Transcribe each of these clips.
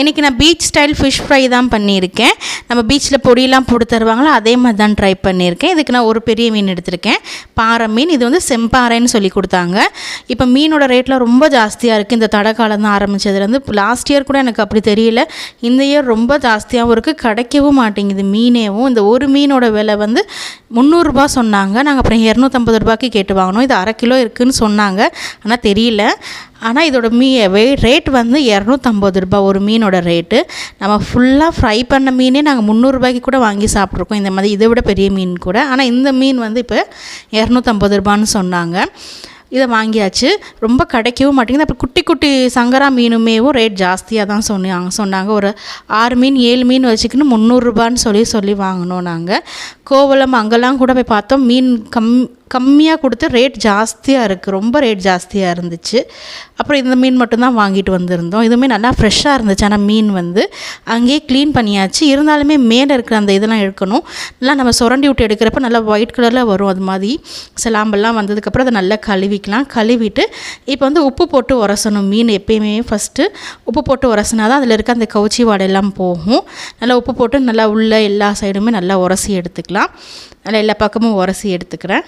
இன்றைக்கி நான் beach style fish fry தான் பண்ணியிருக்கேன். நம்ம பீச்சில் பொடியெல்லாம் போட்டு தருவாங்களோ அதே மாதிரி தான் ட்ரை பண்ணியிருக்கேன். இதுக்கு நான் ஒரு பெரிய மீன் எடுத்திருக்கேன், பாறை மீன். இது வந்து செம்பாறைன்னு சொல்லி கொடுத்தாங்க. இப்போ மீனோட ரேட்லாம் ரொம்ப ஜாஸ்தியாக இருக்குது. இந்த தடை காலம் தான் ஆரம்பித்ததுலேருந்து லாஸ்ட் இயர் கூட எனக்கு அப்படி தெரியல, இந்த இயர் ரொம்ப ஜாஸ்தியாகவும் இருக்குது, கிடைக்கவும் மாட்டேங்குது மீனேவும். இந்த ஒரு மீனோட விலை வந்து 300 ரூபா சொன்னாங்க. நாங்கள் அப்புறம் 250 ரூபாய்க்கு கேட்டு வாங்கினோம். இது அரை கிலோ இருக்குதுன்னு சொன்னாங்க, ஆனால் தெரியல. ஆனால் இதோட ரேட் வந்து 250 ரூபா ஒரு மீனோட ரேட்டு. நம்ம ஃபுல்லாக ஃப்ரை பண்ண மீனே நாங்கள் 300 ரூபாய்க்கு கூட வாங்கி சாப்பிட்ருக்கோம், இந்த மாதிரி இதை விட பெரிய மீன் கூட. ஆனால் இந்த மீன் வந்து இப்போ 250 ரூபான்னு சொன்னாங்க. இதை வாங்கியாச்சு. ரொம்ப கிடைக்கவும் மாட்டேங்குது. அப்புறம் குட்டி குட்டி சங்கரா மீனுமேவும் ரேட் ஜாஸ்தியாக தான் சொன்னாங்க. ஒரு 6 மீன் 7 மீன் வச்சுக்கின்னு 300 ரூபான்னு சொல்லி வாங்கினோம். நாங்கள் கோவளம் அங்கெல்லாம் கூட போய் பார்த்தோம், மீன் கம்மியாக கொடுத்து ரேட் ஜாஸ்தியாக இருக்குது, ரொம்ப ரேட் ஜாஸ்தியாக இருந்துச்சு. அப்புறம் இந்த மீன் மட்டும்தான் வாங்கிட்டு வந்திருந்தோம். இதுவுமே நல்லா ஃப்ரெஷ்ஷாக இருந்துச்சு. ஆனால் மீன் வந்து அங்கேயே க்ளீன் பண்ணியாச்சு. இருந்தாலுமே மேலே இருக்கிற அந்த இதெல்லாம் எடுக்கணும். நல்லா நம்ம சுரண்டி விட்டு எடுக்கிறப்ப நல்லா ஒயிட் கலரில் வரும். அது மாதிரி சிலாம்பெல்லாம் வந்ததுக்கப்புறம் அதை நல்லா கழுவிட்டு இப்போ வந்து உப்பு போட்டு உரசணும். மீன் எப்பயுமே ஃபஸ்ட்டு உப்பு போட்டு உரசினா தான் அதில் இருக்க அந்த கவுச்சி வாடெல்லாம் போகும். நல்லா உப்பு போட்டு நல்லா உள்ள எல்லா சைடுமே நல்லா உரசி எடுத்துக்கலாம். நல்லா எல்லா பக்கமும் உரசி எடுத்துக்கிறேன்.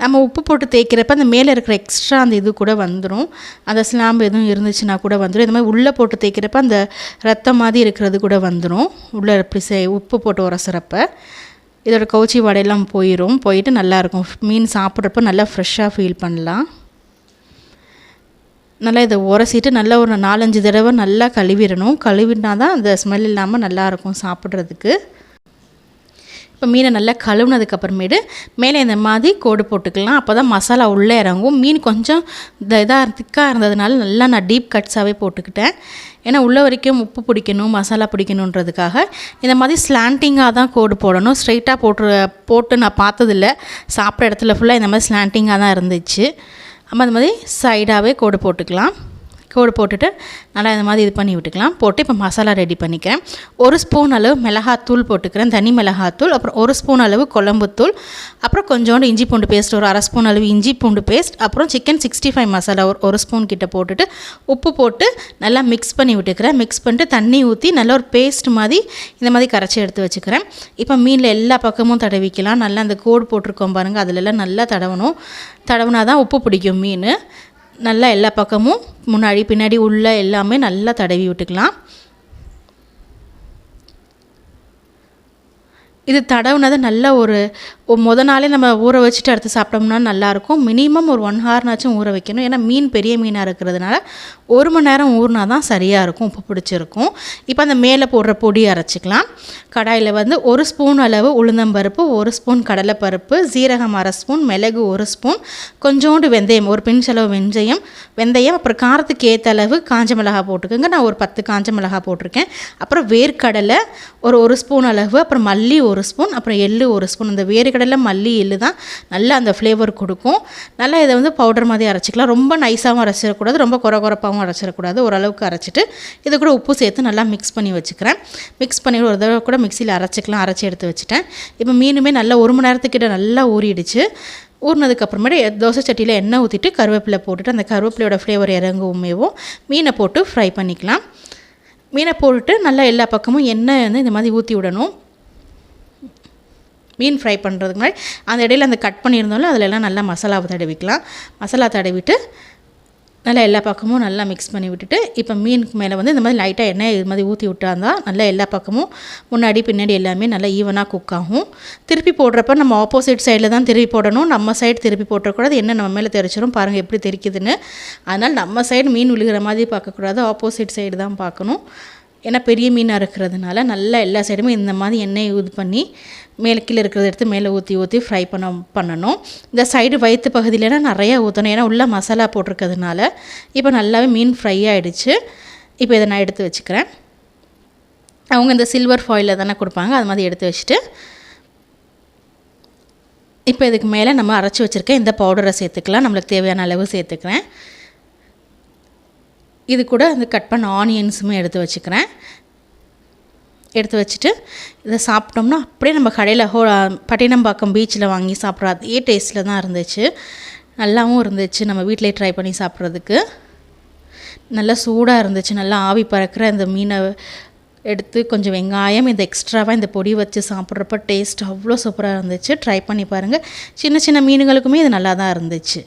நம்ம உப்பு போட்டு தேய்க்கிறப்ப அந்த மேலே இருக்கிற எக்ஸ்ட்ரா அந்த இது கூட வந்துடும். அந்த ஸ்லாம்பு எதுவும் இருந்துச்சுன்னா கூட வந்துடும். இந்த மாதிரி உள்ளே போட்டு தேய்க்கிறப்ப அந்த ரத்தம் மாதிரி இருக்கிறது கூட வந்துடும். உள்ளே இப்படி உப்பு போட்டு உரசுறப்ப இதோட கவுச்சி வாடையெல்லாம் போயிட்டு நல்லாயிருக்கும். மீன் சாப்பிட்றப்ப நல்லா ஃப்ரெஷ்ஷாக ஃபீல் பண்ணலாம். நல்லா இதை உரசிட்டு நல்லா ஒரு 4-5 தடவை நல்லா கழுவினா தான் அந்த ஸ்மெல் இல்லாமல் நல்லாயிருக்கும் சாப்பிட்றதுக்கு. இப்போ மீனை நல்லா கழுவுனதுக்கப்புறமேட்டு மேலே இந்த மாதிரி கோடு போட்டுக்கலாம். அப்போ தான் மசாலா உள்ளே இறங்கும். மீன் கொஞ்சம் திக்காக இருந்ததுனால நல்லா நான் டீப் கட்ஸாகவே போட்டுக்கிட்டேன். ஏன்னா உள்ள வரைக்கும் உப்பு பிடிக்கணும், மசாலா பிடிக்கணுன்றதுக்காக இந்த மாதிரி ஸ்லாண்டிங்காக தான் கோடு போடணும். ஸ்ட்ரைட்டாக போட்டு நான் பார்த்ததில்ல. சாப்பிட்ற இடத்துல ஃபுல்லாக இந்த மாதிரி ஸ்லாண்டிங்காக தான் இருந்துச்சு. நம்ம அந்த மாதிரி சைடாகவே கோடு போட்டுக்கலாம். கோடு போட்டுட்டு நல்லா இந்த மாதிரி இது பண்ணி விட்டுக்கலாம். போட்டு இப்போ மசாலா ரெடி பண்ணிக்கிறேன். 1 ஸ்பூன் அளவு மிளகாத்தூள் போட்டுக்கிறேன், தனி மிளகாத்தூள். அப்புறம் 1 ஸ்பூன் அளவு குழம்புத்தூள். அப்புறம் கொஞ்சோண்டு இஞ்சி பூண்டு பேஸ்ட், ஒரு 1/2 ஸ்பூன் அளவு இஞ்சி பூண்டு பேஸ்ட். அப்புறம் சிக்கன் 65 மசாலா ஒரு 1 ஸ்பூன் கிட்ட போட்டுட்டு உப்பு போட்டு நல்லா மிக்ஸ் பண்ணி விட்டுக்கிறேன். மிக்ஸ் பண்ணிட்டு தண்ணி ஊற்றி நல்லா ஒரு பேஸ்ட் மாதிரி இந்த மாதிரி கரைச்சி எடுத்து வச்சுக்கிறேன். இப்போ மீனில் எல்லா பக்கமும் தடவிக்கலாம். நல்லா அந்த கோடு போட்டிருக்கோம் பாருங்கள், அதிலெல்லாம் நல்லா தடவுனா தான் உப்பு பிடிக்கும் மீன். நல்லா எல்லா பக்கமும் முன்னாடி பின்னாடி உள்ள எல்லாமே நல்லா தடவி விட்டுக்கலாம். இது தடவுனதை நல்லா ஒரு நாளே நம்ம ஊற வச்சுட்டு அடுத்து சாப்பிட்டோம்னா நல்லாயிருக்கும். மினிமம் ஒரு 1 ஹவர்னாச்சும் ஊற வைக்கணும். ஏன்னா மீன் பெரிய மீனாக இருக்கிறதுனால 1 மணி நேரம் ஊறினா தான் சரியாக இருக்கும், உப்பு பிடிச்சிருக்கும். இப்போ அந்த மேலே போடுற பொடி அரைச்சிக்கலாம். கடாயில் வந்து 1 ஸ்பூன் அளவு உளுந்தம்பருப்பு, 1 ஸ்பூன் கடலைப்பருப்பு, சீரகம் 1/2 ஸ்பூன், மிளகு 1 ஸ்பூன், கொஞ்சோண்டு வெந்தயம், ஒரு பிஞ்ச் அளவு வெந்தயம். அப்புறம் காரத்துக்கு ஏற்ற அளவு காஞ்ச மிளகாய் போட்டுக்கோங்க. நான் ஒரு 10 காஞ்ச மிளகாய் போட்டிருக்கேன். அப்புறம் வேர்க்கடலை ஒரு 1 ஸ்பூன் அளவு, அப்புறம் மல்லி 1 ஸ்பூன், அப்புறம் எள்ளு 1 ஸ்பூன். அந்த வேர்க்கடலை மல்லி எள்ளு தான் நல்லா அந்த ஃப்ளேவர் கொடுக்கும். நல்லா இதை வந்து பவுடர் மாதிரி அரைச்சிக்கலாம். ரொம்ப நைஸாகவும் அரைச்சிடக்கூடாது, ரொம்ப குறப்பாகவும் அரைச்சிடக்கூடாது. ஓரளவுக்கு அரைச்சிட்டு இது கூட உப்பு சேர்த்து நல்லா மிக்ஸ் பண்ணி வச்சுக்கிறேன். மிக்ஸ் பண்ணி ஒரு தடவை கூட மிக்சியில் அரைச்சிக்கலாம். அரைச்சி எடுத்து வச்சுட்டேன். இப்போ மீனுமே நல்லா 1 மணி நேரத்துக்கிட்ட நல்லா ஊறிடுச்சு. ஊறினதுக்கப்புறமேட்டு தோசை சட்டியில் எண்ணெய் ஊற்றிட்டு கருவேப்பிலை போட்டுட்டு அந்த கருவேப்பிலையோட ஃப்ளேவர் இறங்குமேவும் மீனை போட்டு ஃப்ரை பண்ணிக்கலாம். மீனை போட்டுட்டு நல்லா எல்லா பக்கமும் எண்ணெய் வந்து இந்த மாதிரி ஊற்றி விடணும். மீன் ஃப்ரை பண்ணுறதுக்கு முன்னாடி அந்த இடையில அந்த கட் பண்ணியிருந்தாலும் அதிலெல்லாம் நல்லா மசாலாவை தடவிக்கலாம். மசாலா தடவிட்டு நல்லா எல்லா பக்கமும் நல்லா மிக்ஸ் பண்ணி விட்டுட்டு இப்போ மீனுக்கு மேலே வந்து இந்த மாதிரி லைட்டாக எண்ணெய் இது மாதிரி ஊற்றி விட்டாந்தான் நல்லா எல்லா பக்கமும் முன்னாடி பின்னாடி எல்லாமே நல்லா ஈவனாக குக் ஆகும். திருப்பி போடுறப்ப நம்ம ஆப்போசிட் சைடில் தான் திருப்பி போடணும். நம்ம சைடு திருப்பி போட்டக்கூடாது, எண்ணெய் நம்ம மேலே தெரிச்சிடும். பாருங்கள் எப்படி தெரிக்குதுன்னு. அதனால் நம்ம சைடு மீன் விழுகிற மாதிரி பார்க்கக்கூடாது, ஆப்போசிட் சைடு தான் பார்க்கணும். ஏன்னா பெரிய மீனாக இருக்கிறதுனால நல்லா எல்லா சைடுமே இந்த மாதிரி எண்ணெய் யூஸ் பண்ணி மேலே கீழே இருக்கிறத எடுத்து மேலே ஊற்றி ஃப்ரை பண்ணணும். இந்த சைடு வயிற்று பகுதியிலனா நிறையா ஊற்றணும், ஏன்னா உள்ளே மசாலா போட்டிருக்கிறதுனால. இப்போ நல்லாவே மீன் ஃப்ரை ஆகிடுச்சு. இப்போ இதை நான் எடுத்து வச்சுக்கிறேன். அவங்க இந்த சில்வர் ஃபாயிலில் தானே கொடுப்பாங்க, அது மாதிரி எடுத்து வச்சுட்டு இப்போ இதுக்கு மேலே நம்ம அரைச்சி வச்சுருக்கேன் இந்த பவுடரை சேர்த்துக்கலாம். நம்மளுக்கு தேவையான அளவு சேர்த்துக்கிறேன். இது கூட அந்த கட் பண்ண ஆனியன்ஸுமே எடுத்து வச்சுக்கிறேன். எடுத்து வச்சுட்டு இதை சாப்பிட்டோம்னா அப்படியே நம்ம கடையில் பட்டினம்பாக்கம் பீச்சில் வாங்கி சாப்பிட்ற அதே டேஸ்ட்டில் தான் இருந்துச்சு. நல்லாவும் இருந்துச்சு நம்ம வீட்டிலே ட்ரை பண்ணி சாப்பிட்றதுக்கு. நல்லா சூடாக இருந்துச்சு. நல்லா ஆவி பறக்கிற இந்த மீனை எடுத்து கொஞ்சம் வெங்காயம் இந்த எக்ஸ்ட்ராவாக இந்த பொடி வச்சு சாப்பிட்றப்ப டேஸ்ட் அவ்வளோ சூப்பராக இருந்துச்சு. ட்ரை பண்ணி பாருங்கள். சின்ன சின்ன மீனுங்களுக்குமே இது நல்லா தான் இருந்துச்சு.